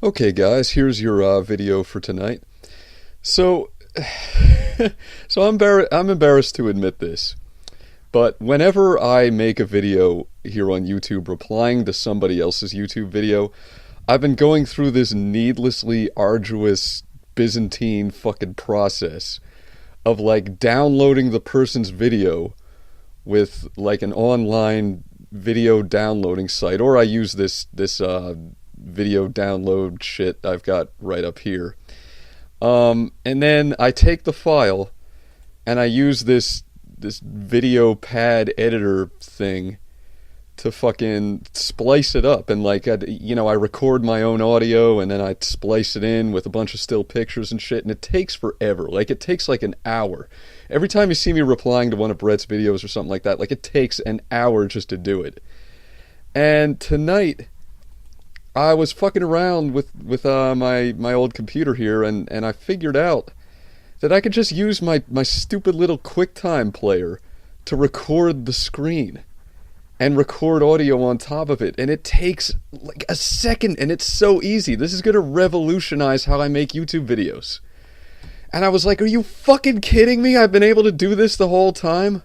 Okay, guys, here's your video for tonight. So, I'm embarrassed to admit this, but whenever I make a video here on YouTube replying to somebody else's YouTube video, I've been going through this needlessly arduous Byzantine fucking process of like downloading the person's video with like an online video downloading site, or I use this video download shit I've got right up here. And then I take the file and I use this video pad editor thing to fucking splice it up, and like I record my own audio and then I splice it in with a bunch of still pictures and shit, and it takes forever. Like it takes like an hour. Every time you see me replying to one of Brett's videos or something like that, like it takes an hour just to do it. And tonight I was fucking around with my old computer here, and I figured out that I could just use my stupid little QuickTime player to record the screen and record audio on top of it, and it takes like a second, and it's so easy. This is gonna revolutionize how I make YouTube videos. And I was like, are you fucking kidding me? I've been able to do this the whole time?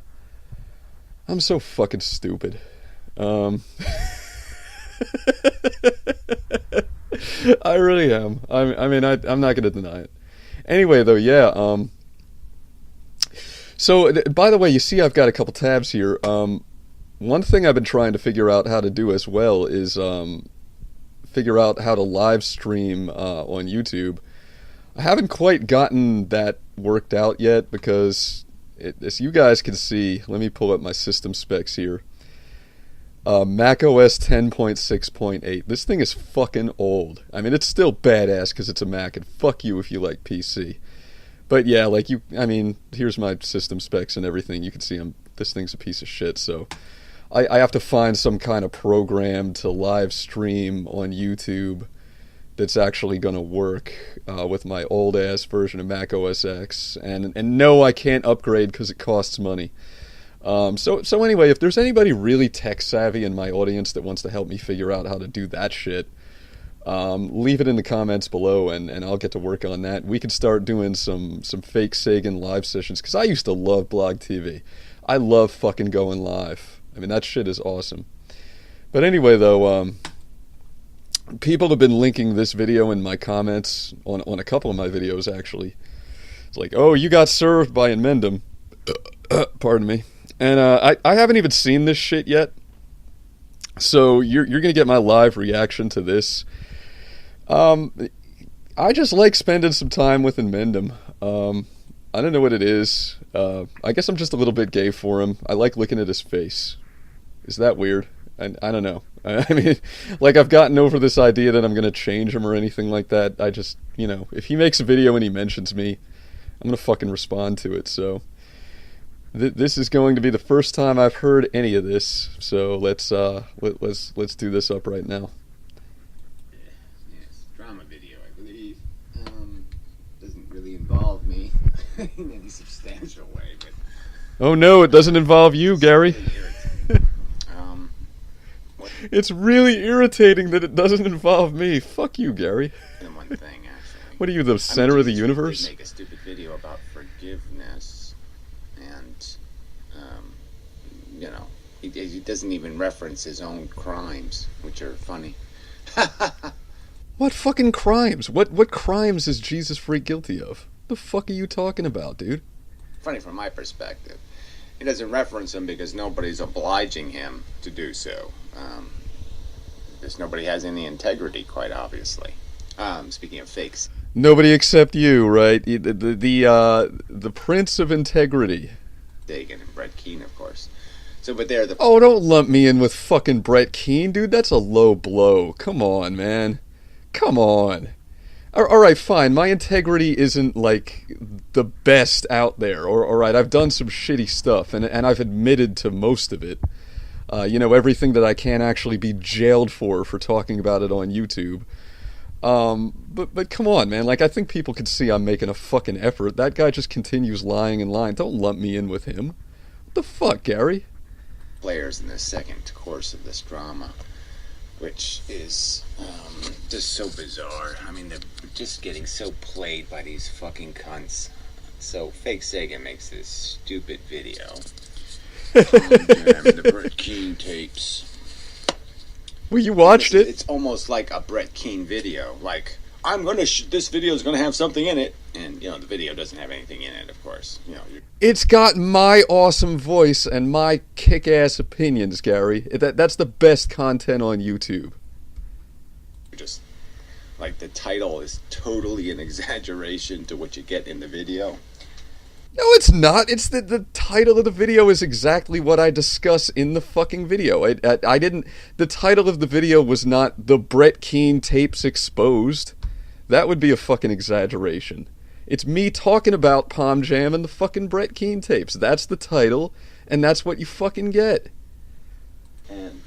I'm so fucking stupid. I really am. I'm not gonna deny it. Anyway, though, yeah. So, by the way, you see I've got a couple tabs here. One thing I've been trying to figure out how to do as well is figure out how to live stream on YouTube. I haven't quite gotten that worked out yet because, as you guys can see, let me pull up my system specs here. Mac OS 10.6.8. This thing is fucking old. I mean, it's still badass because it's a Mac, and fuck you if you like PC. But yeah, like here's my system specs and everything. You can see this thing's a piece of shit, so I have to find some kind of program to live stream on YouTube that's actually going to work with my old-ass version of Mac OS X. And no, I can't upgrade because it costs money. So anyway, if there's anybody really tech-savvy in my audience that wants to help me figure out how to do that shit, leave it in the comments below, and I'll get to work on that. We could start doing some Fakesagan live sessions, because I used to love blog TV. I love fucking going live. I mean, that shit is awesome. But anyway, though, people have been linking this video in my comments on a couple of my videos, actually. It's like, oh, you got served by inmendham. Pardon me. And I haven't even seen this shit yet. So you're going to get my live reaction to this. I just like spending some time with inmendham. I don't know what it is. I guess I'm just a little bit gay for him. I like looking at his face. Is that weird? I don't know. I mean, like, I've gotten over this idea that I'm going to change him or anything like that. I just, if he makes a video and he mentions me, I'm going to fucking respond to it. So this is going to be the first time I've heard any of this. So let's do this up right now. Yes, drama video, I believe. Doesn't really involve me in any substantial way, but oh no, it doesn't involve you, Gary. It's really irritating that it doesn't involve me. Fuck you, Gary. One thing, actually. What are you, the center of the universe? Make a stupid video about forgiveness, and he doesn't even reference his own crimes, which are funny. What fucking crimes? What crimes is Jesus freak guilty of? The fuck are you talking about, dude? Funny from my perspective. He doesn't reference them because nobody's obliging him to do so. Because nobody has any integrity, quite obviously. Speaking of fakes. Nobody except you, right? The Prince of Integrity. Fakesagan and Brett Keane, of course. So, but they're the... Oh, don't lump me in with fucking Brett Keane, dude. That's a low blow. Come on, man. Come on. Alright, fine. My integrity isn't, like, the best out there. Alright, I've done some shitty stuff, and I've admitted to most of it. Everything that I can't actually be jailed for talking about it on YouTube. But come on, man. Like, I think people can see I'm making a fucking effort. That guy just continues lying and lying. Don't lump me in with him. What the fuck, Gary? Players in the second course of this drama. which is just so bizarre. I mean, they're just getting so played by these fucking cunts. So Fakesagan makes this stupid video. The Brett Keane tapes. Well, you watched it. It's almost like a Brett Keane video. Like, this video is gonna have something in it, and the video doesn't have anything in it. Of course, It's got my awesome voice and my kick-ass opinions, Gary. That's the best content on YouTube. Just like the title is totally an exaggeration to what you get in the video. No, it's not. It's the title of the video is exactly what I discuss in the fucking video. I didn't. The title of the video was not "The Brett Keane Tapes Exposed." That would be a fucking exaggeration. It's me talking about Palm Jam and the fucking Brett Keane tapes. That's the title, and that's what you fucking get. And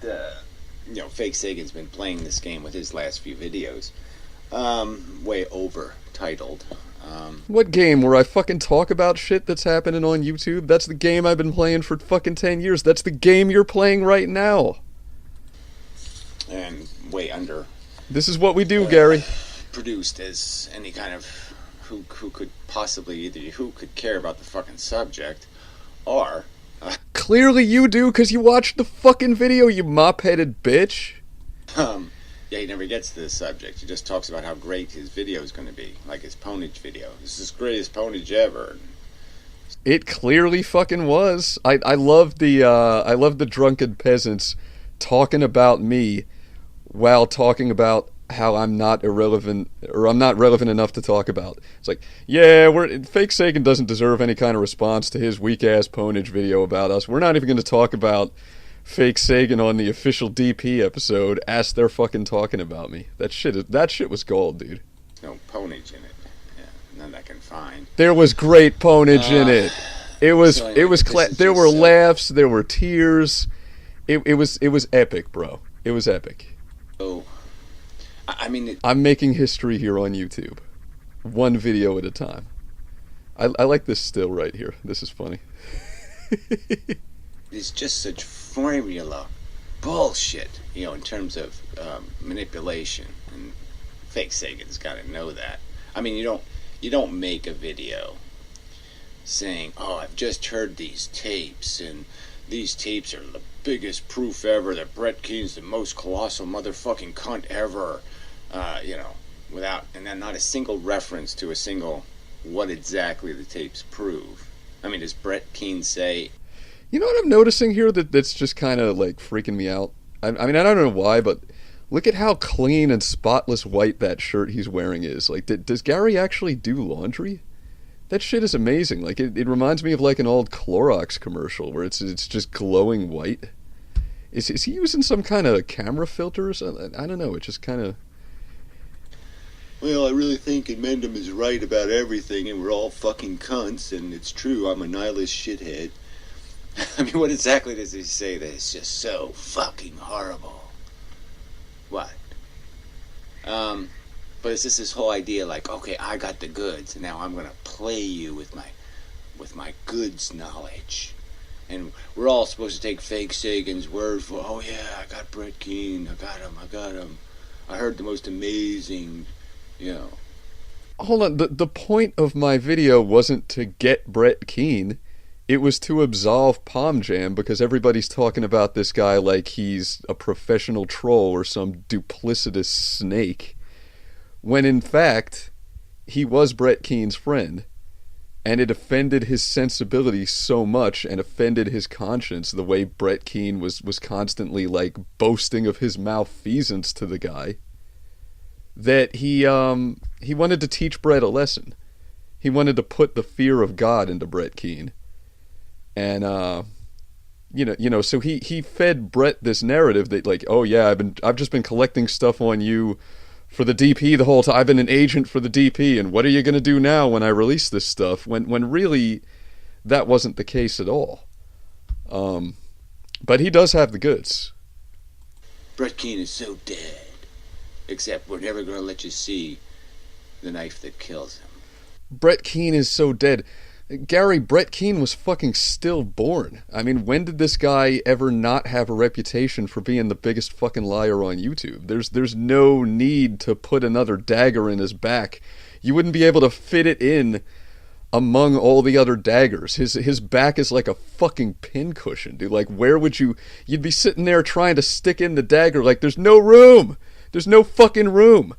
Fakesagan's been playing this game with his last few videos, way over titled. What game where I fucking talk about shit that's happening on YouTube? That's the game I've been playing for fucking 10 years. That's the game you're playing right now. And way under. This is what we do, Gary. Produced as any kind of who could possibly either who could care about the fucking subject, or clearly you do, because you watched the fucking video, you mop-headed bitch. Yeah, he never gets to this subject. He just talks about how great his video is going to be, like his ponage video. This is the greatest ponage ever. It clearly fucking was. I love the drunken peasants talking about me while talking about how I'm not irrelevant, or I'm not relevant enough to talk about. It's like, yeah, Fakesagan doesn't deserve any kind of response to his weak-ass ponage video about us. We're not even going to talk about Fakesagan on the official DP episode. As they're fucking talking about me. That shit was gold, dude. No ponage in it. Yeah, none I can find. There was great ponage in it. There were laughs, there were tears. It was epic, bro. It was epic. Oh, I mean, I'm making history here on YouTube, one video at a time. I like this still right here. This is funny. It's just such formula bullshit, in terms of manipulation. And Fakesagan's got to know that. I mean, you don't make a video saying, "Oh, I've just heard these tapes, and these tapes are the biggest proof ever that Brett Keane's the most colossal motherfucking cunt ever." Without, and then not a single reference to what exactly the tapes prove. I mean, does Brett Keane say? You know what I'm noticing here that's just kind of like freaking me out? I mean, I don't know why, but look at how clean and spotless white that shirt he's wearing is. Like, does Gary actually do laundry? That shit is amazing. Like, it reminds me of like an old Clorox commercial where it's just glowing white. Is he using some kind of camera filters? I don't know. It just kind of... Well, I really think Inmendham is right about everything, and we're all fucking cunts, and it's true, I'm a nihilist shithead. I mean, what exactly does he say that is just so fucking horrible? What? But it's just this whole idea, like, okay, I got the goods, and now I'm gonna play you with my goods knowledge. And we're all supposed to take Fakesagan's word for, oh yeah, I got Brett Keane, I got him. I heard the most amazing... Hold on, the point of my video wasn't to get Brett Keane. It was to absolve Palm Jam, because everybody's talking about this guy like he's a professional troll or some duplicitous snake. When in fact, he was Brett Keane's friend. And it offended his sensibility so much, and offended his conscience, the way Brett Keane was constantly like boasting of his malfeasance to the guy, that he wanted to teach Brett a lesson. He wanted to put the fear of God into Brett Keane. And so he fed Brett this narrative that, like, oh yeah, I've just been collecting stuff on you for the DP the whole time. I've been an agent for the DP, and what are you gonna do now when I release this stuff? When really that wasn't the case at all. But he does have the goods. Brett Keane is so dead. Except we're never going to let you see the knife that kills him. Brett Keane is so dead. Gary, Brett Keane was fucking stillborn. I mean, when did this guy ever not have a reputation for being the biggest fucking liar on YouTube? There's no need to put another dagger in his back. You wouldn't be able to fit it in among all the other daggers. His back is like a fucking pincushion, dude. Like, where would you'd be sitting there trying to stick in the dagger, like, there's no room. There's no fucking room.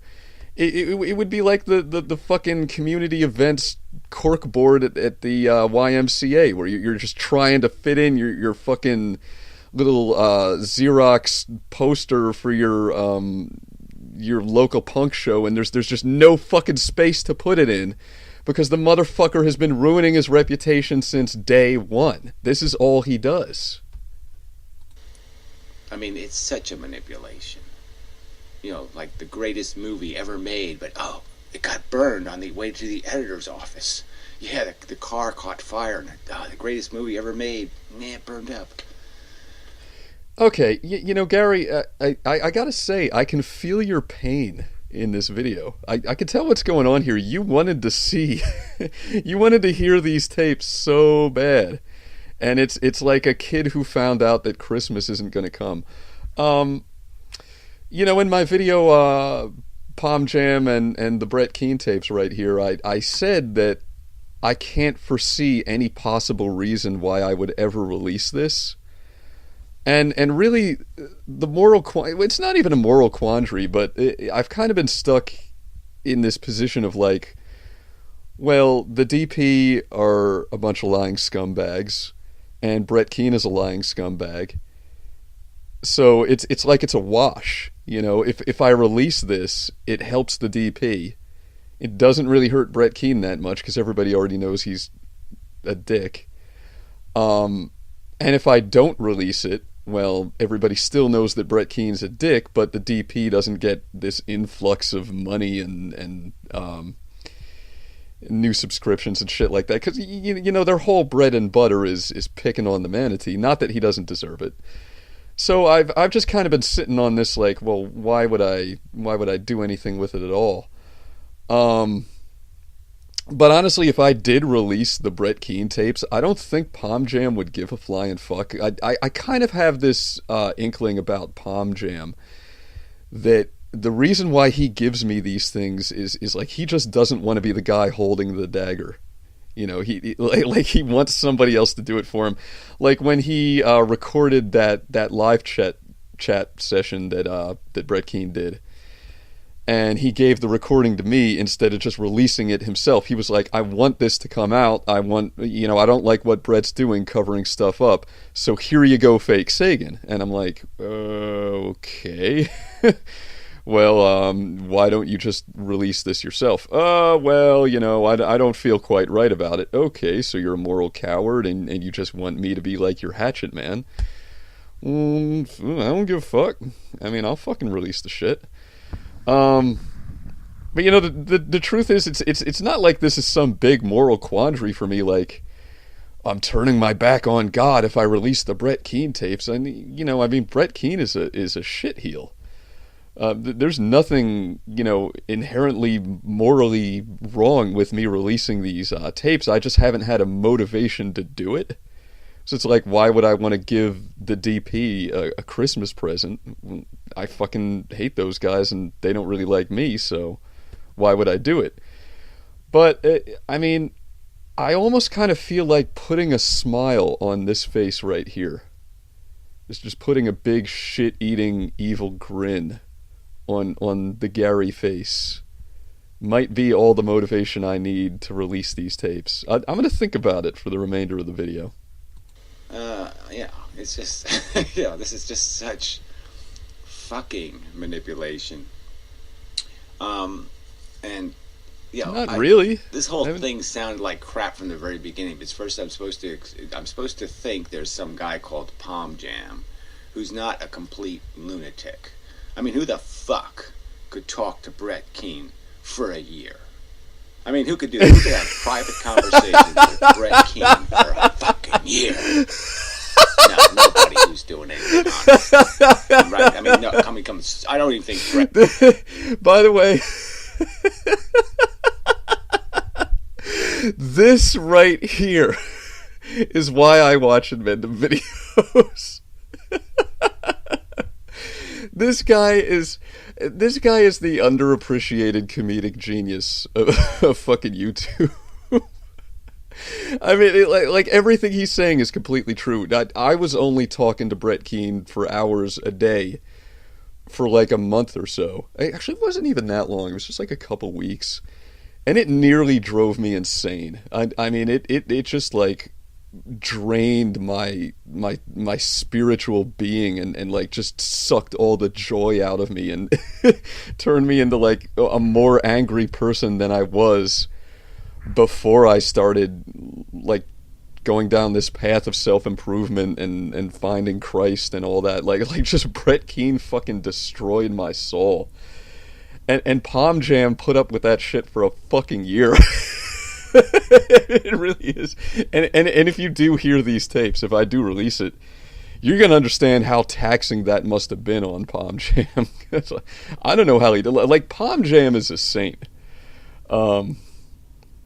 It would be like the fucking community events corkboard at the YMCA, where you're just trying to fit in your fucking little Xerox poster for your local punk show, and there's just no fucking space to put it in, because the motherfucker has been ruining his reputation since day one. This is all he does. I mean, it's such a manipulation. Like the greatest movie ever made, but it got burned on the way to the editor's office. Yeah, the car caught fire, and the greatest movie ever made, it burned up. Okay, Gary, I gotta say, I can feel your pain in this video. I can tell what's going on here. You wanted to see, you wanted to hear these tapes so bad, and it's like a kid who found out that Christmas isn't gonna come. In my video, Palm Jam and the Brett Keane tapes right here, I said that I can't foresee any possible reason why I would ever release this. And really, it's not even a moral quandary, but I've kind of been stuck in this position of like, well, the DP are a bunch of lying scumbags, and Brett Keane is a lying scumbag. So it's like it's a wash. If I release this, it helps the DP. It doesn't really hurt Brett Keane that much, because everybody already knows he's a dick. And if I don't release it, well, everybody still knows that Brett Keane's a dick, but the DP doesn't get this influx of money and new subscriptions and shit like that. Because, their whole bread and butter is picking on the manatee. Not that he doesn't deserve it. So I've just kind of been sitting on this, like, well, why would I do anything with it at all? But honestly, if I did release the Brett Keane tapes, I don't think Palm Jam would give a flying fuck. I kind of have this inkling about Palm Jam that the reason why he gives me these things is like he just doesn't want to be the guy holding the dagger. He wants somebody else to do it for him. Like when he recorded that live chat session that Brett Keane did, and he gave the recording to me instead of just releasing it himself. He was like, I want this to come out. I don't like what Brett's doing, covering stuff up. So here you go, Fakesagan. And I'm like, okay. Well, why don't you just release this yourself? Well, I don't feel quite right about it. Okay, so you're a moral coward and you just want me to be like your hatchet man. I don't give a fuck. I mean, I'll fucking release the shit. But the truth is, it's not like this is some big moral quandary for me. Like, I'm turning my back on God if I release the Brett Keane tapes. Brett Keane is a shitheel. There's nothing, inherently morally wrong with me releasing these tapes. I just haven't had a motivation to do it. So it's like, why would I want to give the DP a Christmas present? I fucking hate those guys and they don't really like me, so why would I do it? But, I almost kind of feel like putting a smile on this face right here. It's just putting a big shit-eating evil grin on the Gary face might be all the motivation I need to release these tapes. I'm going to think about it for the remainder of the video. It's just, this is just such fucking manipulation. Not really. This whole thing sounded like crap from the very beginning. But first, I'm supposed to think there's some guy called Palm Jam, who's not a complete lunatic. I mean, who the fuck could talk to Brett Keane for a year? I mean, who could have private conversations with Brett Keane for a fucking year? No, nobody who's doing anything honest. Right? I mean, no, I don't even think Brett... By the way... This right here is why I watch inmendham videos. This guy is the underappreciated comedic genius of fucking YouTube. I mean, like everything he's saying is completely true. I was only talking to Brett Keane for hours a day for like a month or so. Actually, it wasn't even that long. It was just like a couple weeks, and it nearly drove me insane. I mean, it just like drained my spiritual being and like just sucked all the joy out of me and turned me into like a more angry person than I was before I started like going down this path of self-improvement and finding Christ and all that. Like just Brett Keane fucking destroyed my soul. And Palm Jam put up with that shit for a fucking year. It really is. And if you do hear these tapes, if I do release it, you're going to understand how taxing that must have been on Palm Jam. I don't know how he did. Like, Palm Jam is a saint. Well,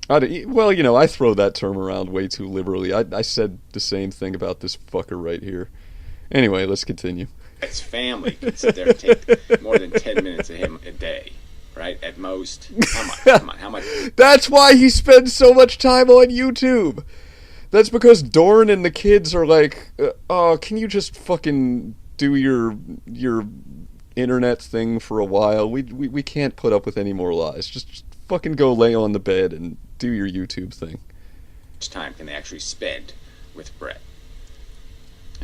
you know, I throw that term around way too liberally. I said the same thing about this fucker right here. Anyway, let's continue. His family can sit there and take more than 10 minutes of him a day, right? At most. How much? Come on, how much? That's why he spends so much time on YouTube. That's because Dorn and the kids are like, oh, can you just fucking do your internet thing for a while? We can't put up with any more lies. Just fucking go lay on the bed and do your YouTube thing. How much time can they actually spend with Brett?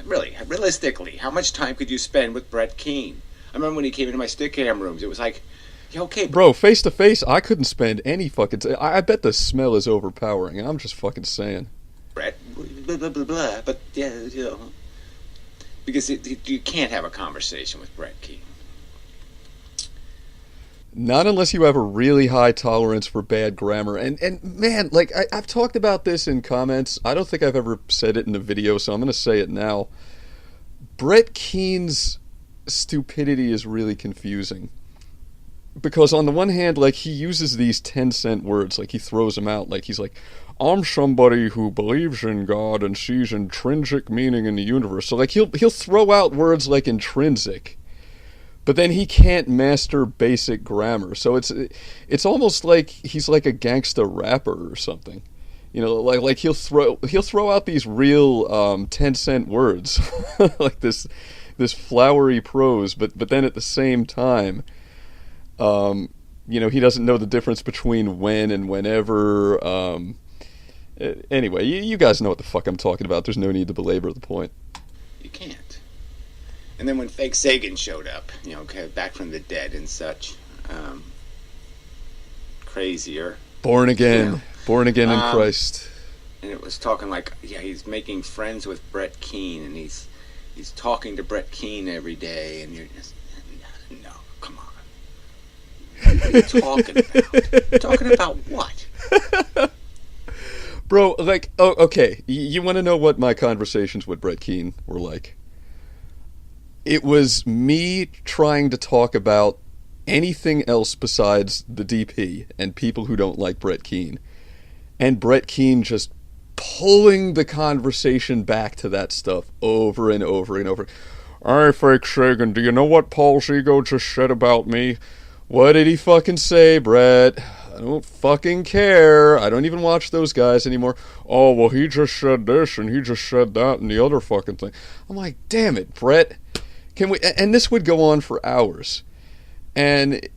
Really, realistically, how much time could you spend with Brett Keane? I remember when he came into my Stickam rooms, it was like, yeah, okay, bro, face to face, I couldn't spend any fucking time. I bet the smell is overpowering. I'm just fucking saying. Brett, blah, blah, blah, blah, but yeah, you know, because you can't have a conversation with Brett Keane. Not unless you have a really high tolerance for bad grammar. And man, like, I've talked about this in comments. I don't think I've ever said it in a video, so I'm going to say it now. Brett Keane's stupidity is really confusing. Because on the one hand, like, he uses these 10-cent words, like, he throws them out. Like, he's like, I'm somebody who believes in God and sees intrinsic meaning in the universe. So, like, he'll throw out words like intrinsic. But then he can't master basic grammar, so it's almost like he's like a gangsta rapper or something, you know. Like he'll throw out these real 10-cent words, like this flowery prose, but then at the same time, you know, he doesn't know the difference between when and whenever. Anyway, you guys know what the fuck I'm talking about. There's no need to belabor the point. You can't. And then when Fakesagan showed up, you know, back from the dead and such, crazier. Born again in Christ. And it was talking like, yeah, he's making friends with Brett Keane, and he's talking to Brett Keane every day, and you're just, no, come on. What are you talking about? Talking about what? Bro, like, oh, okay, you want to know what my conversations with Brett Keane were like? It was me trying to talk about anything else besides the DP and people who don't like Brett Keane. And Brett Keane just pulling the conversation back to that stuff over and over and over. Hey, Fakesagan, do you know what Paul's ego just said about me? What did he fucking say, Brett? I don't fucking care. I don't even watch those guys anymore. Oh, well, he just said this and he just said that and the other fucking thing. I'm like, damn it, Brett. Can we? And this would go on for hours, and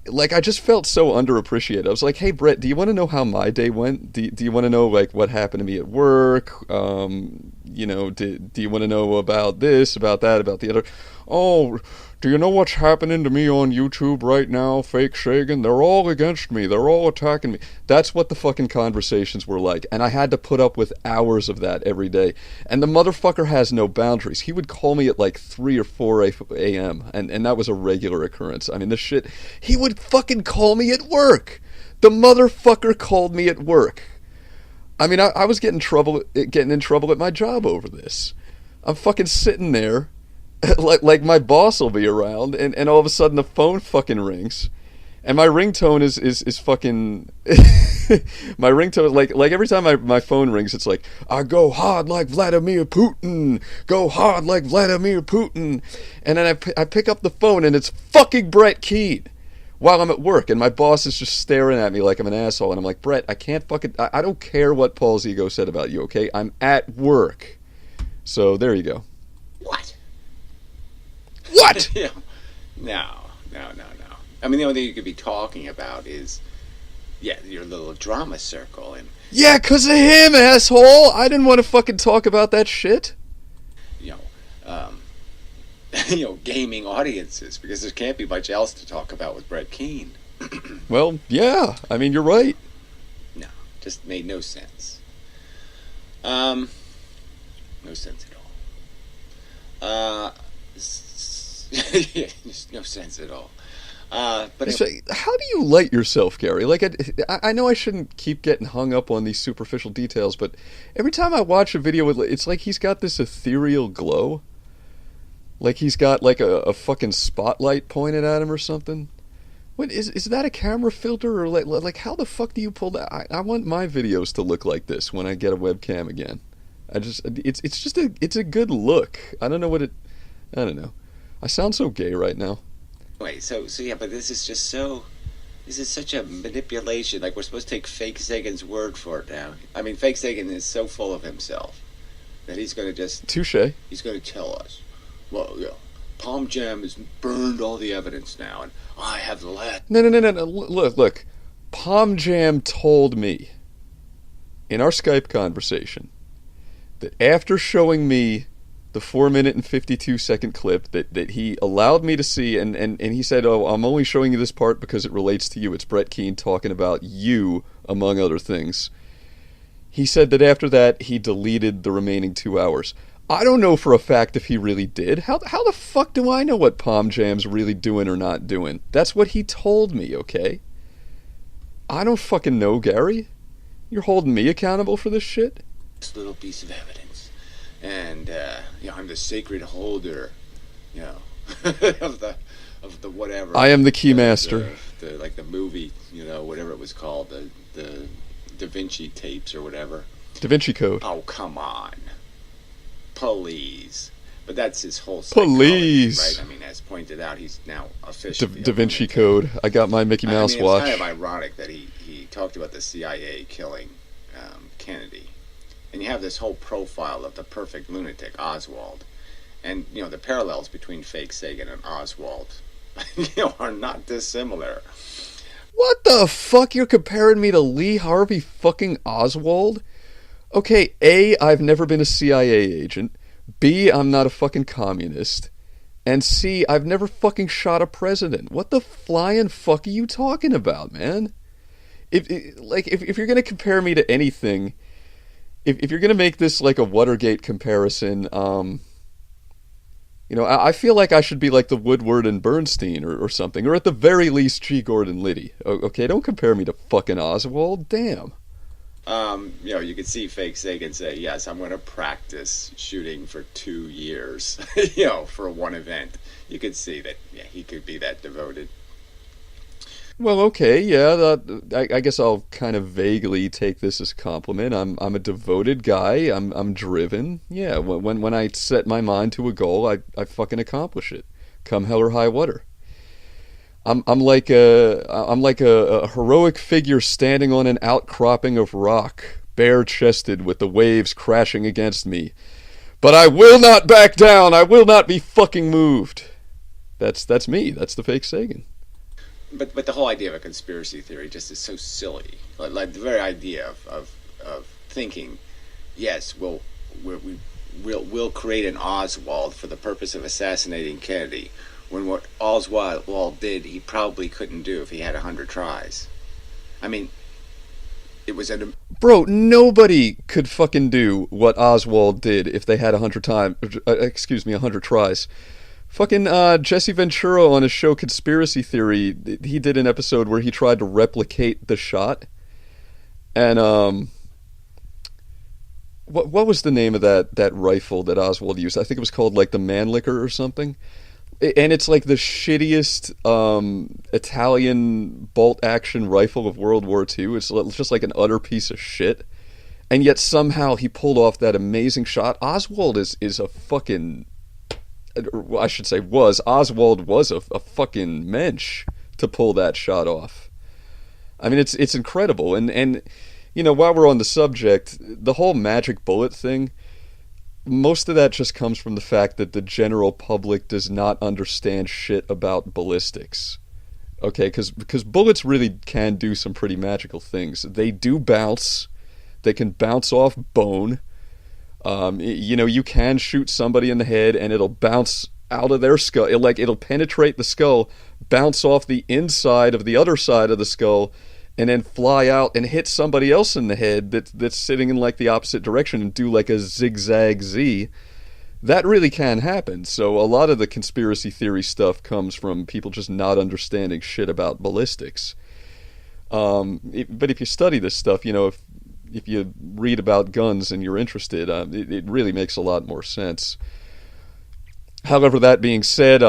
like I just felt so underappreciated. I was like, "Hey, Brett, do you want to know how my day went? Do you want to know like what happened to me at work? You know, do you want to know about this, about that, about the other? Oh, do you know what's happening to me on YouTube right now, Fakesagan? They're all against me. They're all attacking me." That's what the fucking conversations were like, and I had to put up with hours of that every day. And the motherfucker has no boundaries. He would call me at like 3 or 4 a.m., and that was a regular occurrence. I mean, this shit, he would fucking call me at work. The motherfucker called me at work. I mean, I was getting in trouble at my job over this. I'm fucking sitting there, like my boss will be around, and all of a sudden the phone fucking rings, And my ringtone is fucking. My ringtone, like every time my phone rings, it's like, I go hard like Vladimir Putin, go hard like Vladimir Putin, and then I pick up the phone and it's fucking Brett Keane while I'm at work, and my boss is just staring at me like I'm an asshole, and I'm like, Brett, I can't fucking, I don't care what Paul's ego said about you, okay? I'm at work. So there you go. What? What? Yeah. No. I mean, the only thing you could be talking about is, yeah, your little drama circle. And yeah, 'cause of him, asshole. I didn't want to fucking talk about that shit. You know, gaming audiences, because there can't be much else to talk about with Brett Keane. Well, yeah. I mean, you're right. No, just made no sense. No sense at all. Just no sense at all. But so, how do you light yourself, Gary? Like, I know I shouldn't keep getting hung up on these superficial details, but every time I watch a video, it's like he's got this ethereal glow. Like he's got like a fucking spotlight pointed at him or something. What is that a camera filter, or like how the fuck do you pull that? I want my videos to look like this when I get a webcam again. It's a good look. I don't know. I sound so gay right now. Wait, so yeah, but this is such a manipulation. Like, we're supposed to take Fakesagan's word for it now. I mean, Fakesagan is so full of himself that he's going to just... Touche. He's going to tell us, well, yeah, Palm Jam has burned all the evidence now, and I have the last... No. Look. Palm Jam told me in our Skype conversation that after showing me the 4-minute and 52-second clip that he allowed me to see, and he said, oh, I'm only showing you this part because it relates to you. It's Brett Keane talking about you, among other things. He said that after that, he deleted the remaining 2 hours. I don't know for a fact if he really did. How the fuck do I know what Palm Jam's really doing or not doing? That's what he told me, okay? I don't fucking know, Gary. You're holding me accountable for this shit? This little piece of evidence. And, I'm the sacred holder, of the whatever. I am the key master. Like the movie, whatever it was called, the Da Vinci tapes or whatever. Da Vinci Code. Oh, come on. Please. But that's his whole psychology, Please. right? I mean, as pointed out, he's now officially... Da Vinci Code. I got my Mickey Mouse watch. It's kind of ironic that he talked about the CIA killing Kennedy. And you have this whole profile of the perfect lunatic, Oswald. And, the parallels between Fakesagan and Oswald, are not dissimilar. What the fuck? You're comparing me to Lee Harvey fucking Oswald? Okay, A, I've never been a CIA agent. B, I'm not a fucking communist. And C, I've never fucking shot a president. What the flying fuck are you talking about, man? If you're gonna compare me to anything... If you're going to make this like a Watergate comparison, I feel like I should be like the Woodward and Bernstein or something, or at the very least G. Gordon Liddy. Okay, don't compare me to fucking Oswald. Damn. You could see Fakesagan say, yes, I'm going to practice shooting for 2 years, for one event. You could see that, yeah, he could be that devoted. Well, okay, yeah, I guess I'll kind of vaguely take this as a compliment. I'm a devoted guy. I'm driven. Yeah, when I set my mind to a goal, I fucking accomplish it, come hell or high water. I'm like a heroic figure standing on an outcropping of rock, bare-chested, with the waves crashing against me. But I will not back down. I will not be fucking moved. That's me. That's the Fakesagan. But the whole idea of a conspiracy theory just is so silly. Like the very idea of thinking, yes, we'll create an Oswald for the purpose of assassinating Kennedy, when what Oswald did, he probably couldn't do if he had 100 tries. I mean, it was Bro, nobody could fucking do what Oswald did if they had 100 tries. Fucking Jesse Ventura on his show Conspiracy Theory, he did an episode where he tried to replicate the shot. And what was the name of that rifle that Oswald used? I think it was called like the Mannlicher or something. And it's like the shittiest Italian bolt action rifle of World War II. It's just like an utter piece of shit. And yet somehow he pulled off that amazing shot. Oswald is a fucking, well, I should say Oswald was a fucking mensch to pull that shot off. I mean, it's incredible. And you know, while we're on the subject, the whole magic bullet thing, most of that just comes from the fact that the general public does not understand shit about ballistics. Okay, because bullets really can do some pretty magical things. They do bounce. They can bounce off bone. You know, you can shoot somebody in the head and it'll bounce out of their skull. It'll penetrate the skull, bounce off the inside of the other side of the skull, and then fly out and hit somebody else in the head that's sitting in like the opposite direction and do like a zigzag Z. That really can happen. So a lot of the conspiracy theory stuff comes from people just not understanding shit about ballistics. But if you study this stuff, you know, if you read about guns and you're interested, it really makes a lot more sense. However, that being said,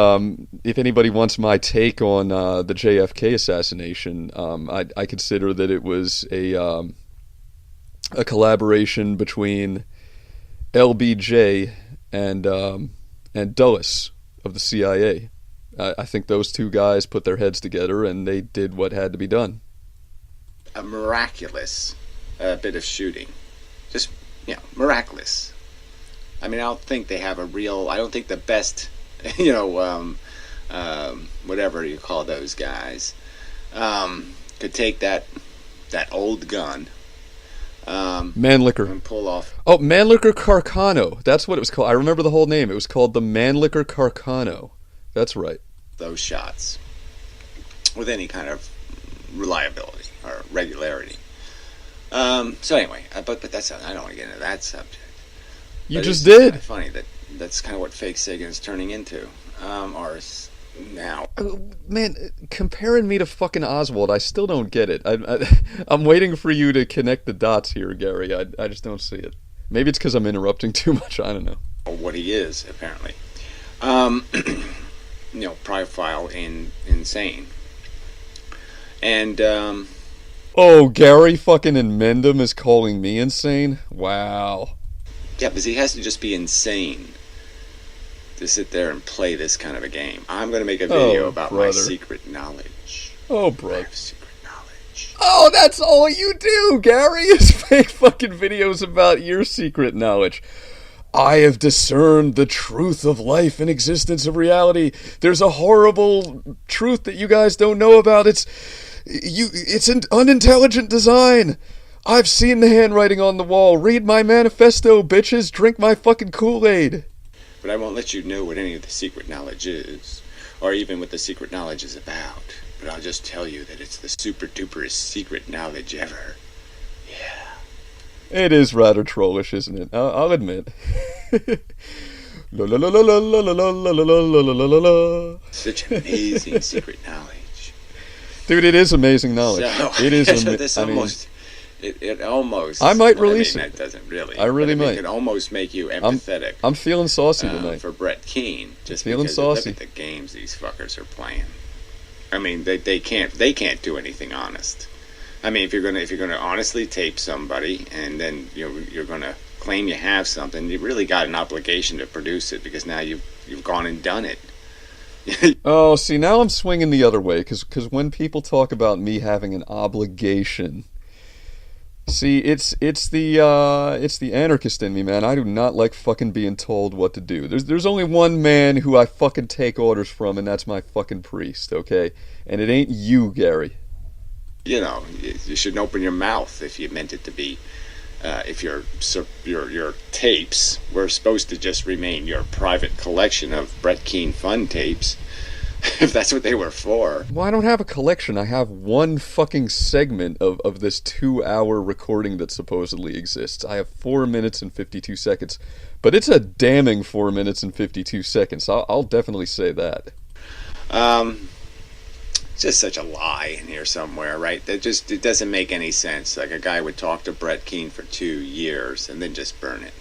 if anybody wants my take on the JFK assassination, I consider that it was a collaboration between LBJ and Dulles of the CIA. I think those two guys put their heads together and they did what had to be done. A miraculous bit of shooting. Just, you know, miraculous. I mean, I don't think they have I don't think the best, you know, whatever you call those guys, could take that old gun, Mannlicher, and pull off. Oh, Mannlicher Carcano. That's what it was called. I remember the whole name. It was called the Mannlicher Carcano. That's right. Those shots with any kind of reliability or regularity. So anyway, but that's, I don't want to get into that subject. You just did. It's funny that's kind of what Fakesagan is turning into, or is now. Man, comparing me to fucking Oswald, I still don't get it. I'm waiting for you to connect the dots here, Gary. I just don't see it. Maybe it's because I'm interrupting too much. I don't know. What he is, apparently. You know, profile insane. And, oh, Gary fucking inmendham is calling me insane? Wow. Yeah, because he has to just be insane to sit there and play this kind of a game. I'm going to make a video about my secret knowledge. Oh, bro. I have secret knowledge. Oh, that's all you do, Gary, is fake fucking videos about your secret knowledge. I have discerned the truth of life and existence of reality. There's a horrible truth that you guys don't know about. It's an unintelligent design. I've seen the handwriting on the wall. Read my manifesto, bitches. Drink my fucking Kool-Aid. But I won't let you know what any of the secret knowledge is, or even what the secret knowledge is about. But I'll just tell you that it's the super-duperest secret knowledge ever. Yeah. It is rather trollish, isn't it? I'll admit. La la la la la la la la la la la la. Such amazing secret knowledge. Dude, it is amazing knowledge. So, it is It almost. I might release it. That doesn't really. I really might. It could almost make you empathetic. I'm feeling saucy tonight. For Brett Keane, just feeling because saucy. Look at the games these fuckers are playing. I mean, they can't do anything honest. I mean, if you're gonna honestly tape somebody and then you're gonna claim you have something, you really got an obligation to produce it because now you've gone and done it. Oh, see, now I'm swinging the other way because when people talk about me having an obligation. See, it's the anarchist in me, man. I do not like fucking being told what to do. There's only one man who I fucking take orders from, and that's my fucking priest, okay? And it ain't you, Gary. You know, you shouldn't open your mouth if you meant it to be. If your tapes were supposed to just remain your private collection of Brett Keane fun tapes. If that's what they were for. Well, I don't have a collection. I have one fucking segment of this 2-hour recording that supposedly exists. I have 4 minutes and 52 seconds. But it's a damning 4 minutes and 52 seconds. I'll definitely say that. It's just such a lie in here somewhere, right? It doesn't make any sense. Like a guy would talk to Brett Keane for 2 years and then just burn it.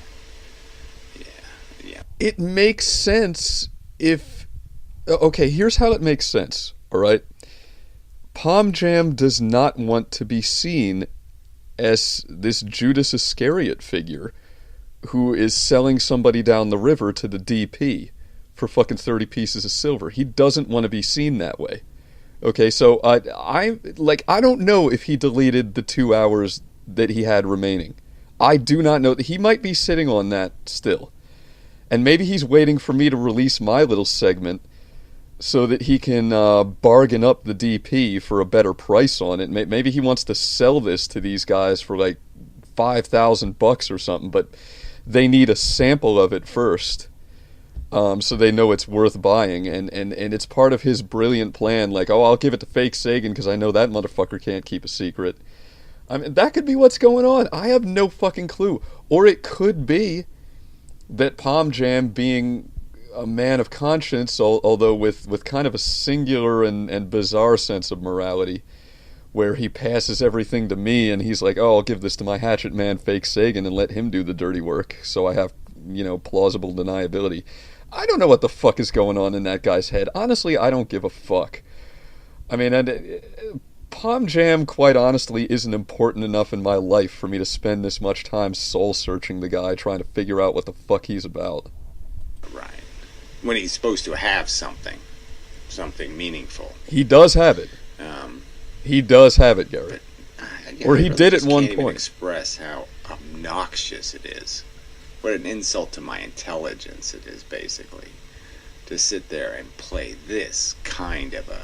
Yeah. It makes sense if Okay, here's how it makes sense, all right? Palm Jam does not want to be seen as this Judas Iscariot figure who is selling somebody down the river to the DP for fucking 30 pieces of silver. He doesn't want to be seen that way. Okay, so I don't know if he deleted the 2 hours that he had remaining. I do not know. He might be sitting on that still. And maybe he's waiting for me to release my little segment so that he can bargain up the DP for a better price on it. Maybe he wants to sell this to these guys for like $5,000 or something, but they need a sample of it first, so they know it's worth buying. And it's part of his brilliant plan, like, oh, I'll give it to Fakesagan because I know that motherfucker can't keep a secret. I mean, that could be what's going on. I have no fucking clue. Or it could be that Palm Jam, being a man of conscience, although with kind of a singular and bizarre sense of morality, where he passes everything to me and he's like, oh, I'll give this to my hatchet man Fakesagan and let him do the dirty work so I have, plausible deniability. I don't know what the fuck is going on in that guy's head. Honestly, I don't give a fuck. I mean, Palm Jam, quite honestly, isn't important enough in my life for me to spend this much time soul-searching the guy, trying to figure out what the fuck he's about. Right. When he's supposed to have something meaningful. He does have it. He does have it, Gary. Or he did at one point. Can't even express how obnoxious it is. What an insult to my intelligence it is, basically, to sit there and play this kind of a.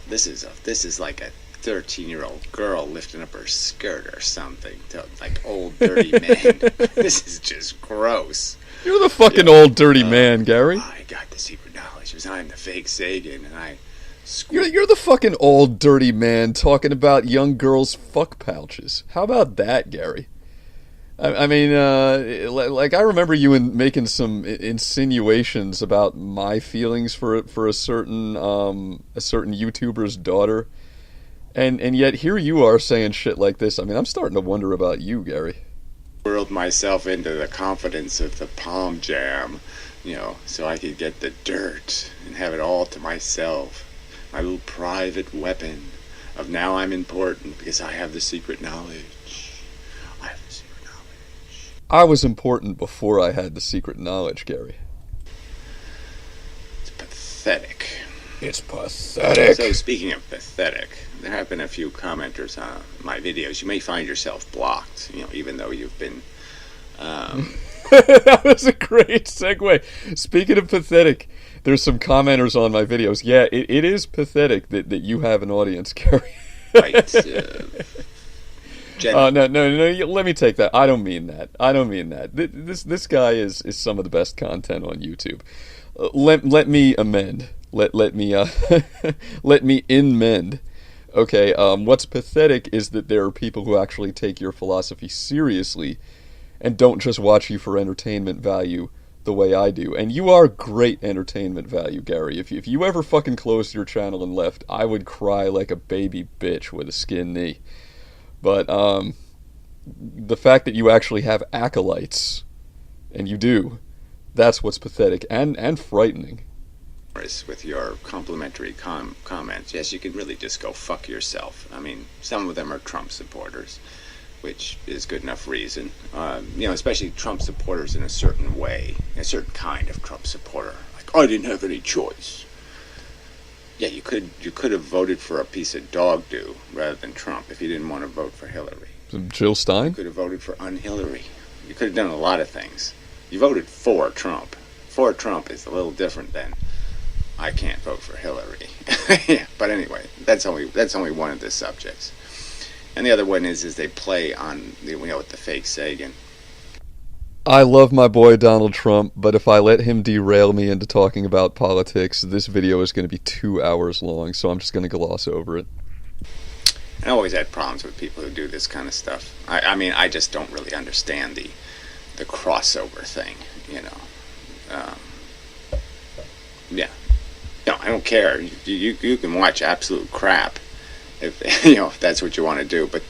This is like a 13-year-old girl lifting up her skirt or something to like old dirty man. This is just gross. You're the fucking old dirty man, Gary. I got the secret knowledge because I'm the Fakesagan, and I. You're the fucking old dirty man talking about young girls' fuck pouches. How about that, Gary? I mean, like I remember you making some insinuations about my feelings for a certain YouTuber's daughter, and yet here you are saying shit like this. I mean, I'm starting to wonder about you, Gary. Whirled myself into the confidence of the Palm Jam, so I could get the dirt and have it all to myself. My little private weapon of now I'm important because I have the secret knowledge. I have the secret knowledge. I was important before I had the secret knowledge, Gary. It's pathetic. It's pathetic. So speaking of pathetic, there have been a few commenters on my videos. You may find yourself blocked, even though you've been... That was a great segue. Speaking of pathetic, there's some commenters on my videos. Yeah, it is pathetic that you have an audience, Gary. Right. No, let me take that. I don't mean that. This guy is some of the best content on YouTube. Let me amend. Let me let me inmend. Okay, what's pathetic is that there are people who actually take your philosophy seriously and don't just watch you for entertainment value the way I do. And you are great entertainment value, Gary. If you ever fucking closed your channel and left, I would cry like a baby bitch with a skin knee. But the fact that you actually have acolytes, and you do, that's what's pathetic and frightening. With your complimentary comments, yes, you can really just go fuck yourself. I mean, some of them are Trump supporters, which is good enough reason. Especially Trump supporters in a certain way, a certain kind of Trump supporter. Like, I didn't have any choice. Yeah, you could have voted for a piece of dog do rather than Trump if you didn't want to vote for Hillary. Jill Stein? You could have voted for un-Hillary. You could have done a lot of things. You voted for Trump. For Trump is a little different than I can't vote for Hillary. Yeah, but anyway, that's only one of the subjects. And the other one is they play on with the Fakesagan. I love my boy Donald Trump, but if I let him derail me into talking about politics, this video is going to be 2 hours long, so I'm just going to gloss over it. I always had problems with people who do this kind of stuff. I mean, I just don't really understand the crossover thing, Yeah. No, I don't care. You can watch absolute crap if if that's what you want to do, but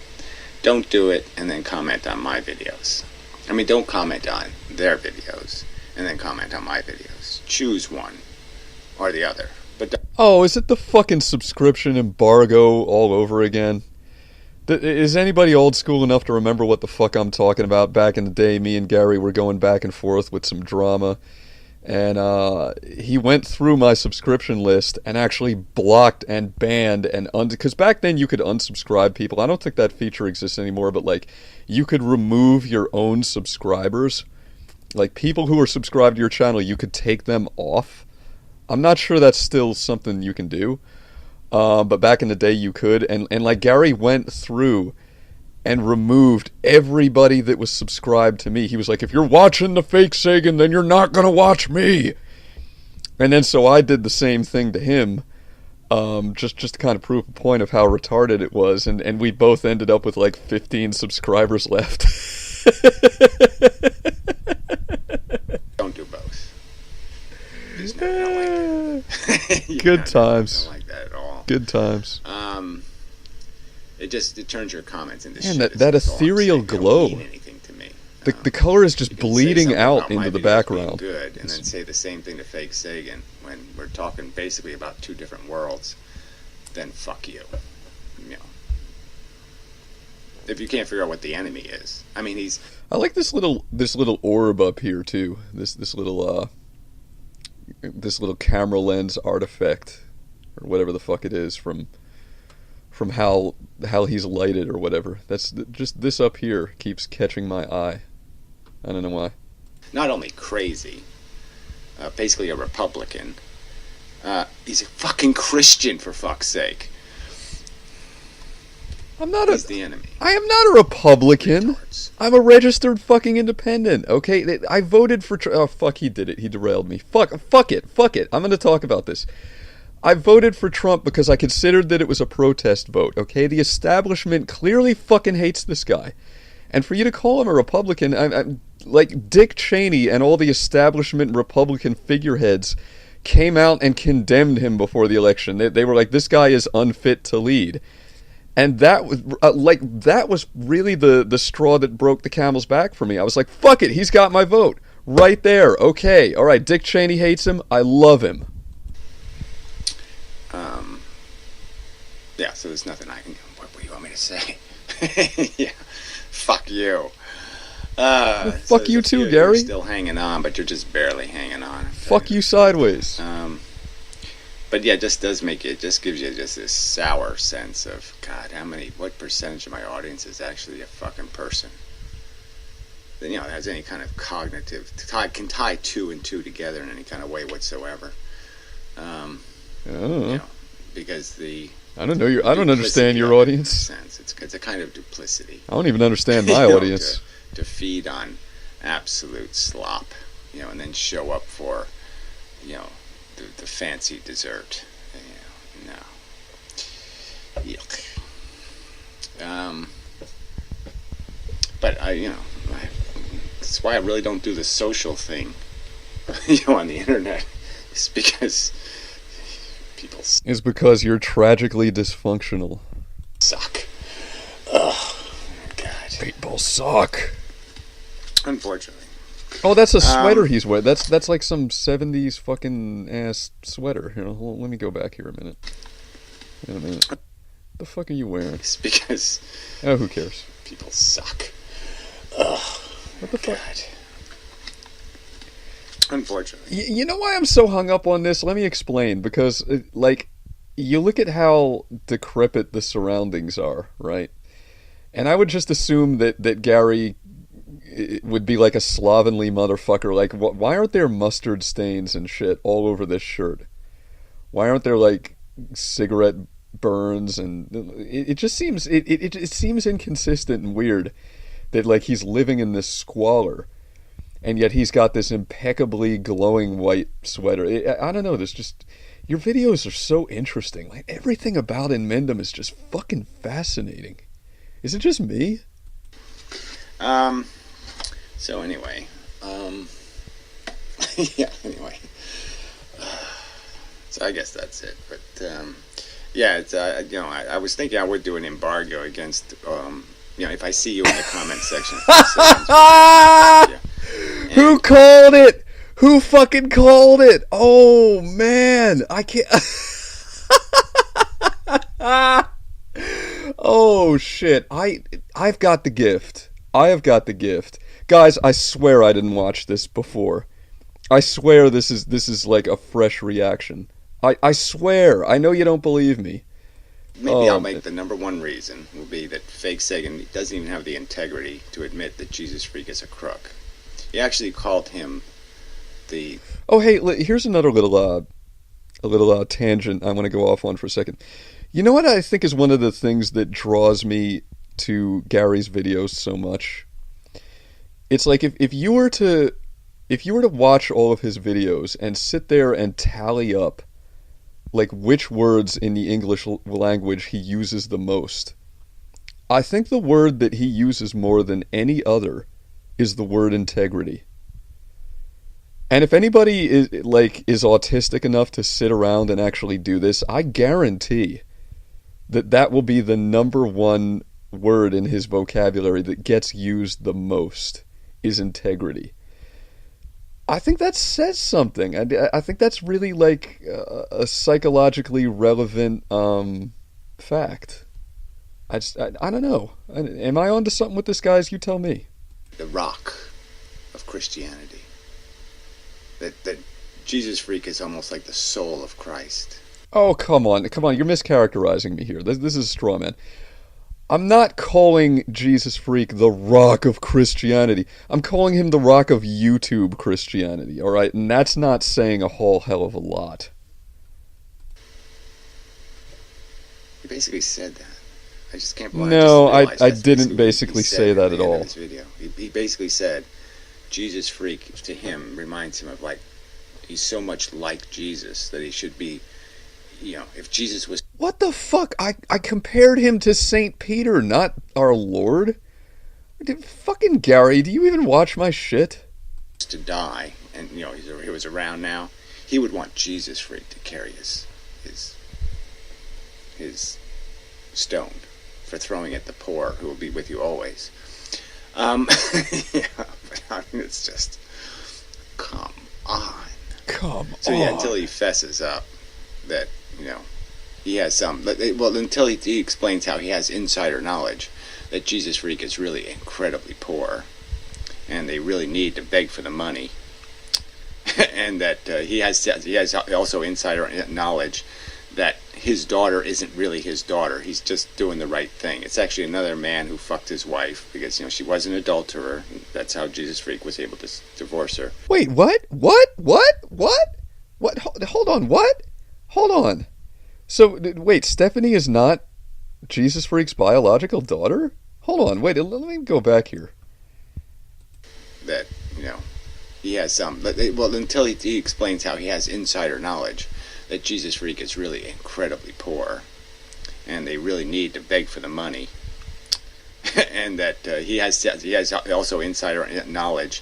don't do it and then comment on my videos. I mean, don't comment on their videos and then comment on my videos. Choose one, or the other. But Oh, is it the fucking subscription embargo all over again? Is anybody old school enough to remember what the fuck I'm talking about? Back in the day, me and Gary were going back and forth with some drama, and he went through my subscription list and actually blocked and banned and because back then you could unsubscribe people. I don't think that feature exists anymore, but like you could remove your own subscribers. Like people who are subscribed to your channel, you could take them off. I'm not sure that's still something you can do. But back in the day you could, and like Gary went through and removed everybody that was subscribed to me. He was like, if you're watching the Fakesagan, then you're not gonna watch me. And then so I did the same thing to him, just to kind of prove a point of how retarded it was, and we both ended up with like 15 subscribers left. don't do both. There's no, I don't like that. Good times. I don't like that at all. Good times. It turns your comments into Man, shit. that ethereal glow. Don't mean anything to me. The color is just You can say bleeding something out about my into the videos being background. Good, and then say the same thing to Fakesagan when we're talking basically about two different worlds. Then fuck you. You know, if you can't figure out what the enemy is, I mean, I like this little orb up here too. This little camera lens artifact or whatever the fuck it is from how he's lighted or whatever. That's just this up here keeps catching my eye. I don't know why. not only crazy, basically a Republican. He's a fucking Christian, for fuck's sake. He's the enemy. I am not a Republican. Retards. I'm a registered fucking independent. Okay, I voted for. Oh fuck, he did it. He derailed me. Fuck it. I'm gonna talk about this. I voted for Trump because I considered that it was a protest vote. Okay, the establishment clearly fucking hates this guy, and for you to call him a Republican, I'm like Dick Cheney and all the establishment Republican figureheads came out and condemned him before the election. They were like, this guy is unfit to lead. And that was that was really the straw that broke the camel's back for me. I was like, fuck it, he's got my vote right there. Okay, all right. Dick Cheney hates him. I love him. Yeah. So there's nothing I can. What do you want me to say? Yeah. Fuck you. Fuck you too, you're Gary. Still hanging on, but you're just barely hanging on. Fuck you sideways. But yeah, it just does make it. Just gives you just this sour sense of God. What percentage of my audience is actually a fucking person? That, you know, has any kind of cognitive can tie two and two together in any kind of way whatsoever. You know, because I don't know you. I don't understand your audience. Sense. It's a kind of duplicity. I don't even understand my audience. To feed on absolute slop, you know, and then show up for, you know, the fancy dessert. You know, no. Yuck. But that's why I really don't do the social thing, you know, on the internet. It's because people It's because you're tragically dysfunctional. suck. Oh, God. People suck. Unfortunately. Oh, that's a sweater he's wearing. That's like some 70s fucking ass sweater. You know, let me go back here a minute. Wait a minute. What the fuck are you wearing? It's because Oh, who cares? people suck. Ugh. What the fuck? God. Unfortunately. You know why I'm so hung up on this? Let me explain. Because, like, you look at how decrepit the surroundings are, right? And I would just assume that Gary would be like a slovenly motherfucker. Like, why aren't there mustard stains and shit all over this shirt? Why aren't there, like, cigarette burns? And it just seems it seems inconsistent and weird that, like, he's living in this squalor, and yet he's got this impeccably glowing white sweater. I don't know. There's just, your videos are so interesting. Like, everything about inmendham is just fucking fascinating. Is it just me? So anyway, yeah. Anyway, so I guess that's it. But yeah, it's you know, I was thinking I would do an embargo against you know, if I see you in the comment section. Who called it? Who fucking called it? Oh man, I can't. Oh shit! I've got the gift. I have got the gift, guys. I swear I didn't watch this before. I swear this is like a fresh reaction. I swear. I know you don't believe me. Maybe I'll make the number one reason will be that Fakesagan doesn't even have the integrity to admit that Jesus Freak is a crook. He actually called him the... Oh, hey, here's another little tangent I want to go off on for a second. You know what I think is one of the things that draws me to Gary's videos so much? It's like if you were to watch all of his videos and sit there and tally up like which words in the English language he uses the most, I think the word that he uses more than any other is the word integrity. And if anybody is autistic enough to sit around and actually do this, I guarantee that will be the number one word in his vocabulary that gets used the most is integrity. I think that says something. I think that's really like a psychologically relevant fact. I don't know. Am I onto something with this, guys? You tell me. The rock of Christianity. That Jesus Freak is almost like the soul of Christ. Oh, come on. You're mischaracterizing me here. This is a straw man. I'm not calling Jesus Freak the rock of Christianity. I'm calling him the rock of YouTube Christianity, all right? And that's not saying a whole hell of a lot. He basically said that. I just can't believe. No, I didn't basically say that at all. He basically said Jesus Freak to him reminds him of, like, he's so much like Jesus that he should be, you know, if Jesus was... What the fuck? I compared him to St. Peter, not our Lord. Fucking Gary, do you even watch my shit? To die, and, you know, he was around now, he would want Jesus Freak to carry his stone for throwing at the poor who will be with you always. Yeah, but I mean, it's just, come on. So yeah, until he fesses up that, you know, he has some, well, until he explains how he has insider knowledge that Jesus Freak is really incredibly poor and they really need to beg for the money, and that he has also insider knowledge that his daughter isn't really his daughter. He's just doing the right thing. It's actually another man who fucked his wife because, you know, she was an adulterer. That's how Jesus Freak was able to divorce her. Wait, what? Hold on, what? Hold on. So, wait, Stephanie is not Jesus Freak's biological daughter? Hold on, wait, let me go back here. That, you know, he has some, well, until he explains how he has insider knowledge that Jesus Freak is really incredibly poor and they really need to beg for the money, and that he has also insider knowledge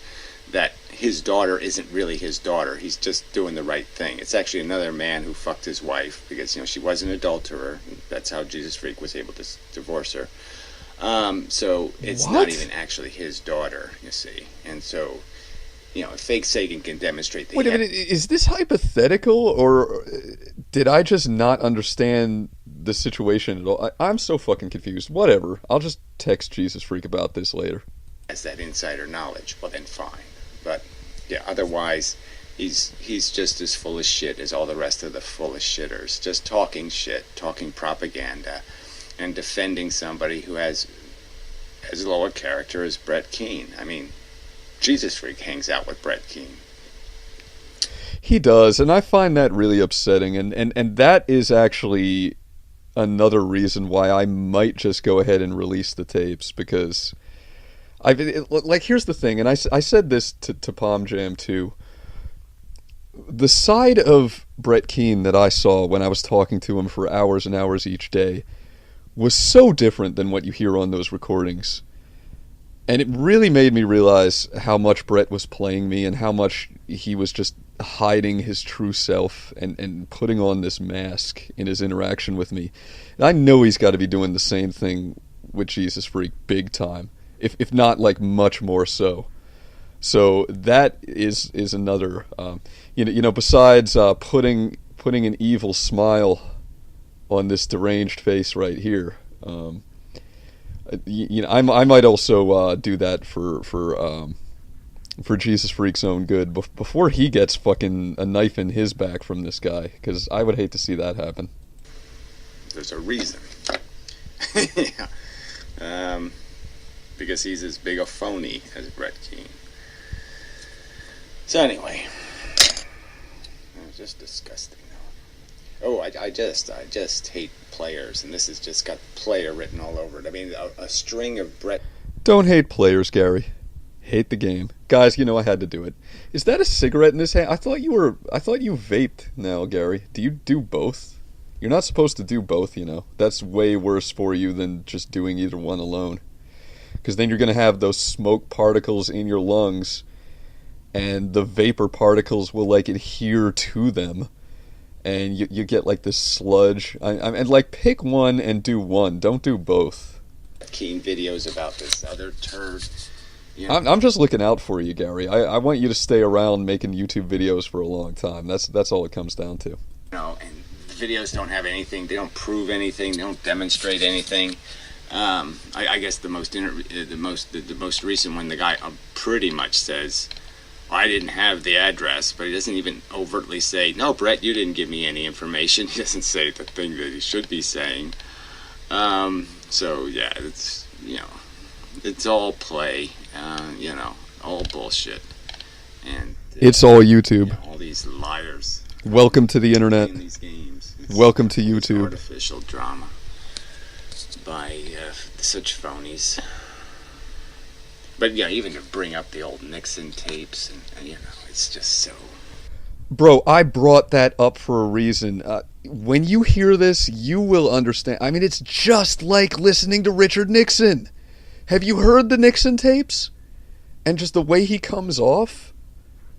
that his daughter isn't really his daughter. He's just doing the right thing. It's actually another man who fucked his wife because, you know, she was an adulterer. That's how Jesus Freak was able to divorce her. So it's not even actually his daughter, you see. And so, you know, if Fakesagan can demonstrate that... Wait a minute, is this hypothetical, or did I just not understand the situation at all? I'm so fucking confused. Whatever, I'll just text Jesus Freak about this later. Has that insider knowledge, well then fine. But, yeah, otherwise, he's just as full of shit as all the rest of the full of shitters. Just talking shit, talking propaganda, and defending somebody who has as low a character as Brett Keane. I mean, Jesus Freak hangs out with Brett Keane. He does, and I find that really upsetting, and that is actually another reason why I might just go ahead and release the tapes, because here's the thing, and I said this to Palm Jam too. The side of Brett Keane that I saw when I was talking to him for hours and hours each day was so different than what you hear on those recordings. And it really made me realize how much Brett was playing me and how much he was just hiding his true self and putting on this mask in his interaction with me. And I know he's got to be doing the same thing with Jesus Freak big time, if not like much more so. So that is another, besides putting an evil smile on this deranged face right here. I might also do that for Jesus Freak's own good before he gets fucking a knife in his back from this guy, because I would hate to see that happen. There's a reason. Yeah. Because he's as big a phony as Brett Keane. So anyway, it was just disgusting. Oh, I just hate players, and this has just got player written all over it. I mean, a string of Brett. Don't hate players, Gary. Hate the game, guys. I had to do it. Is that a cigarette in his hand? I thought you vaped now, Gary. Do you do both? You're not supposed to do both. That's way worse for you than just doing either one alone. Because then you're gonna have those smoke particles in your lungs, and the vapor particles will adhere to them. And you get this sludge. And pick one and do one. Don't do both. Keane videos about this other turd. I'm just looking out for you, Gary. I want you to stay around making YouTube videos for a long time. That's all it comes down to. And the videos don't have anything. They don't prove anything. They don't demonstrate anything. I guess the most recent one, the guy pretty much says, I didn't have the address, but he doesn't even overtly say, no, Brett, you didn't give me any information. He doesn't say the thing that he should be saying. So, yeah, it's all play, all bullshit. And it's all YouTube. All these liars. Welcome to the internet. In these games. Welcome to YouTube. Artificial drama by such phonies. But yeah, even to bring up the old Nixon tapes, and it's just so. Bro, I brought that up for a reason. When you hear this, you will understand. I mean, it's just like listening to Richard Nixon. Have you heard the Nixon tapes? And just the way he comes off?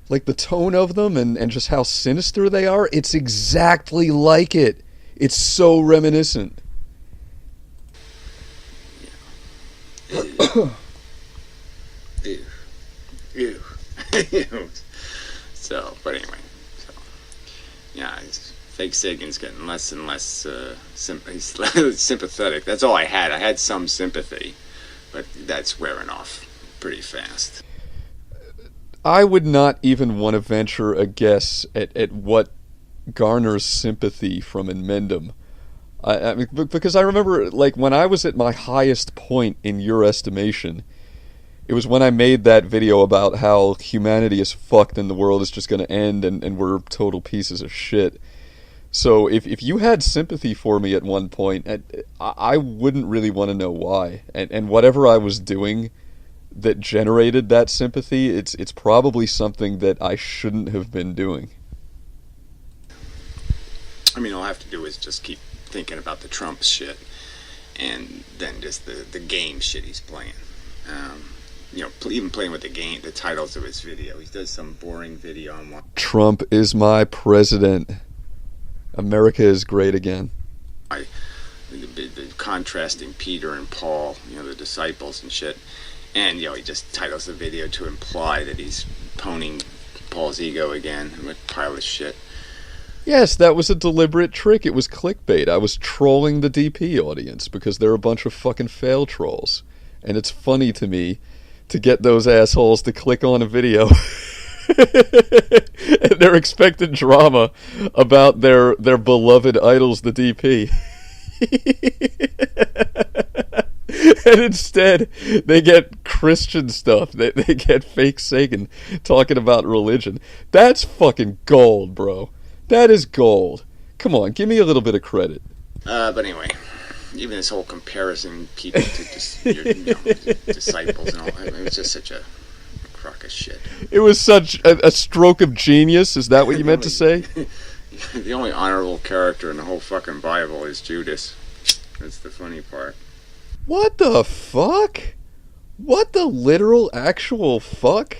Like the tone of them and just how sinister they are? It's exactly like it. It's so reminiscent. Yeah. Ew. So, but anyway, yeah, Fakesagan's getting less and less sympathetic. That's all I had. I had some sympathy, but that's wearing off pretty fast. I would not even want to venture a guess at what garners sympathy from inmendham. I mean, because I remember, when I was at my highest point in your estimation, it was when I made that video about how humanity is fucked and the world is just going to end and we're total pieces of shit. So if you had sympathy for me at one point, I wouldn't really want to know why. And whatever I was doing that generated that sympathy, it's probably something that I shouldn't have been doing. I mean, all I have to do is just keep thinking about the Trump shit, and then just the game shit he's playing. Even playing with the titles of his video. He does some boring video on one. Trump is my president. America is great again. The contrasting Peter and Paul, the disciples and shit. And, he just titles the video to imply that he's ponying Paul's ego again. I'm a pile of shit. Yes, that was a deliberate trick. It was clickbait. I was trolling the DP audience because they're a bunch of fucking fail trolls. And it's funny to me to get those assholes to click on a video and they're expecting drama about their beloved idols, the DP. And instead, they get Christian stuff. They get Fakesagan talking about religion. That's fucking gold, bro. That is gold. Come on, give me a little bit of credit. But anyway, even this whole comparison people to your disciples and all, it was just such a crock of shit. It was such a stroke of genius. Is that what you meant to say? The only honorable character in the whole fucking Bible is Judas. That's the funny part. What the fuck? What the literal actual fuck?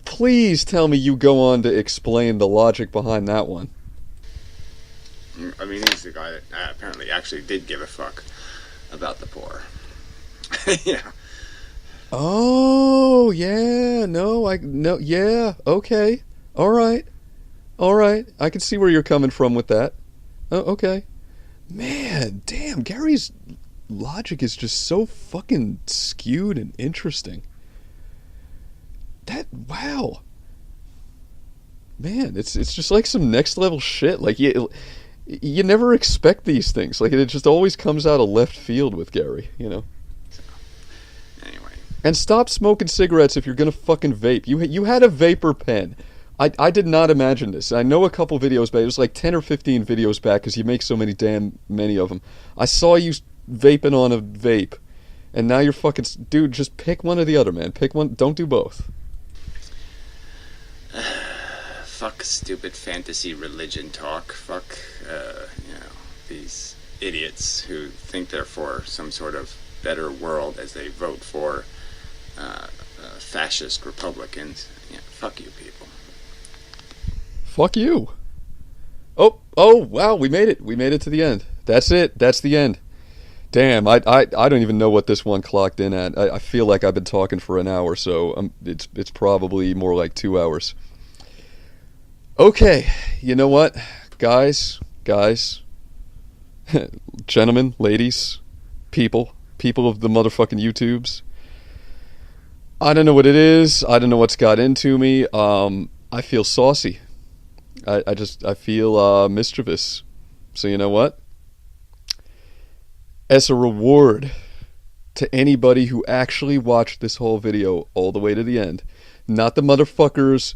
Please tell me you go on to explain the logic behind that one. I mean, he's the guy that apparently actually did give a fuck about the poor. Yeah. Oh, Oh, yeah, no, yeah, okay, all right, all right. I can see where you're coming from with that. Oh, okay. Man, damn, Gary's logic is just so fucking skewed and interesting. Wow. Man, it's just like some next level shit. Like you never expect these things. Like it just always comes out of left field with Gary, you know. So, anyway. And stop smoking cigarettes if you're gonna fucking vape. You had a vapor pen. I did not imagine this. I know a couple videos back. It was like 10 or 15 videos back because you make so many of them. I saw you vaping on a vape, and now you're fucking dude. Just pick one or the other, man. Pick one. Don't do both. Fuck stupid fantasy religion talk. Fuck, these idiots who think they're for some sort of better world as they vote for fascist Republicans. Yeah, fuck you people. Fuck you. Oh, wow, we made it. We made it to the end. That's it. That's the end. Damn, I don't even know what this one clocked in at. I feel like I've been talking for an hour, so it's probably more like 2 hours. Okay, you know what? Guys, gentlemen, ladies, people of the motherfucking YouTubes. I don't know what it is. I don't know what's got into me. I feel saucy. I feel mischievous. So you know what? As a reward to anybody who actually watched this whole video all the way to the end, not the motherfuckers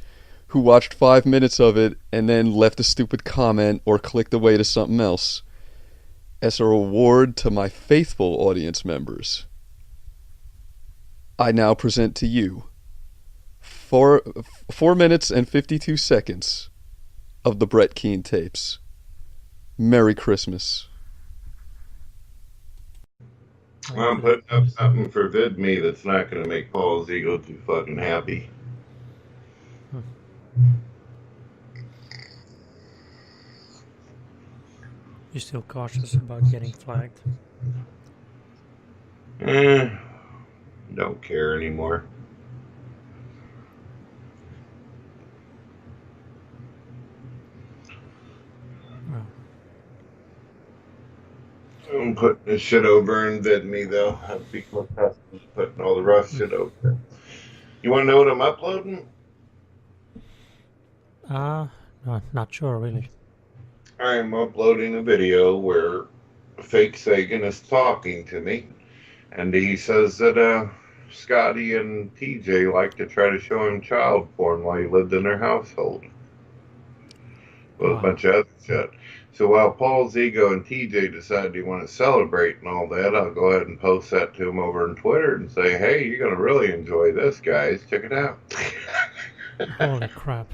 who watched 5 minutes of it and then left a stupid comment or clicked away to something else. As a reward to my faithful audience members, I now present to you 4 minutes and 52 seconds of the Brett Keane tapes. Merry Christmas. I'm putting up something for VidMe that's not going to make Paul's ego too fucking happy. You're still cautious about getting flagged? Don't care anymore. Well, I'm putting this shit over in VidMe though. I've become accustomed to putting all the rough shit over. You want to know what I'm uploading? no, not sure really. I'm uploading a video where Fakesagan is talking to me, and he says that Scotty and TJ like to try to show him child porn while he lived in their household. With a bunch of other shit. So while Paul's ego and TJ decide they want to celebrate and all that, I'll go ahead and post that to him over on Twitter and say, hey, you're going to really enjoy this, guys. Check it out. Holy crap.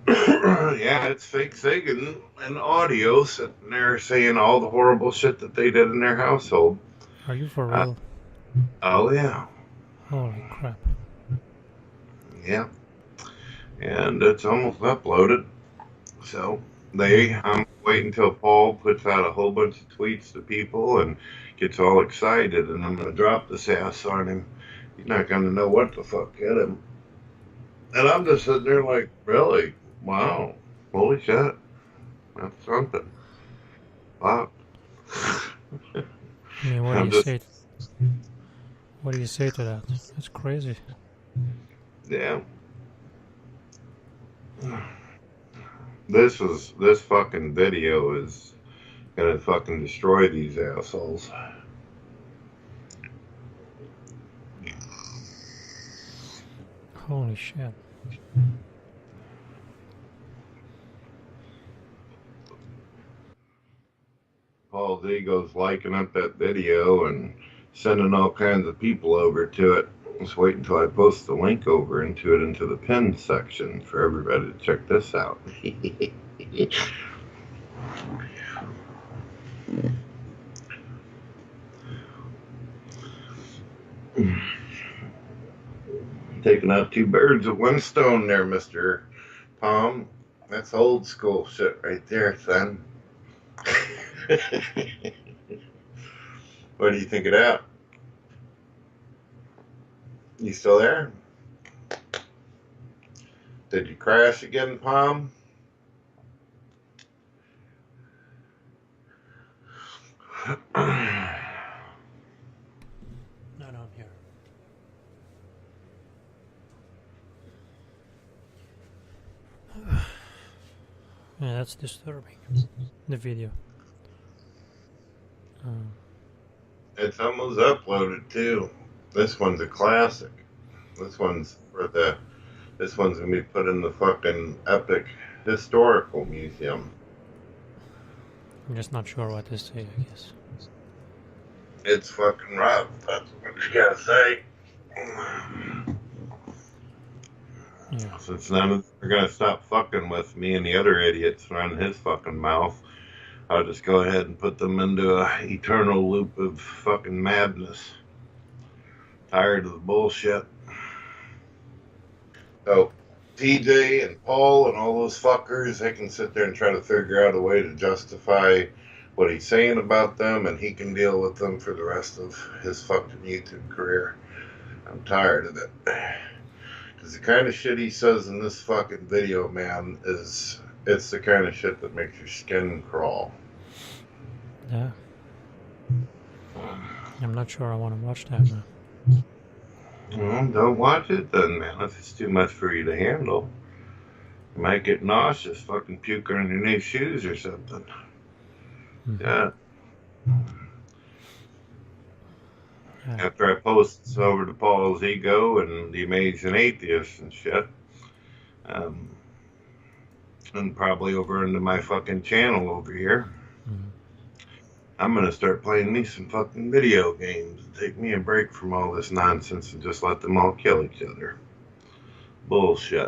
Yeah, it's Fakesagan and audio sitting there saying all the horrible shit that they did in their household. Are you for real? Oh, yeah. Holy crap. Yeah. And it's almost uploaded. So I'm waiting until Paul puts out a whole bunch of tweets to people and gets all excited, and I'm going to drop this ass on him. He's not going to know what the fuck hit him. And I'm just sitting there like, really? Wow. Holy shit. That's something. Wow. I mean, what do you say to that? That's crazy. Yeah. This fucking video is gonna fucking destroy these assholes. Holy shit. Paul's ego's liking up that video and sending all kinds of people over to it. Just wait until I post the link over into the pin section for everybody to check this out. Taking out 2 birds with 1 stone there, Mr. Palm. That's old school shit right there, son. What do you think of that? You still there? Did you crash again, Palm? No, I'm here. Yeah, that's disturbing. The video. It's almost uploaded too. This one's a classic. This one's gonna be put in the fucking epic historical museum. I'm just not sure what to say, I guess. It's fucking rough. That's what you gotta say. Yeah. Since none of them are gonna stop fucking with me and the other idiots run his fucking mouth, I'll just go ahead and put them into a eternal loop of fucking madness. Tired of the bullshit. So, TJ and Paul and all those fuckers, they can sit there and try to figure out a way to justify what he's saying about them, and he can deal with them for the rest of his fucking YouTube career. I'm tired of it. Because the kind of shit he says in this fucking video, man, it's the kind of shit that makes your skin crawl. Yeah. I'm not sure I want to watch that now. Well, don't watch it then, man. If it's too much for you to handle, you might get nauseous, fucking puke underneath shoes or something. Yeah. After I post over to Paul's Ego and the Amazing Atheist and shit, and probably over into my fucking channel over here, I'm gonna start playing me some fucking video games and take me a break from all this nonsense and just let them all kill each other. Bullshit.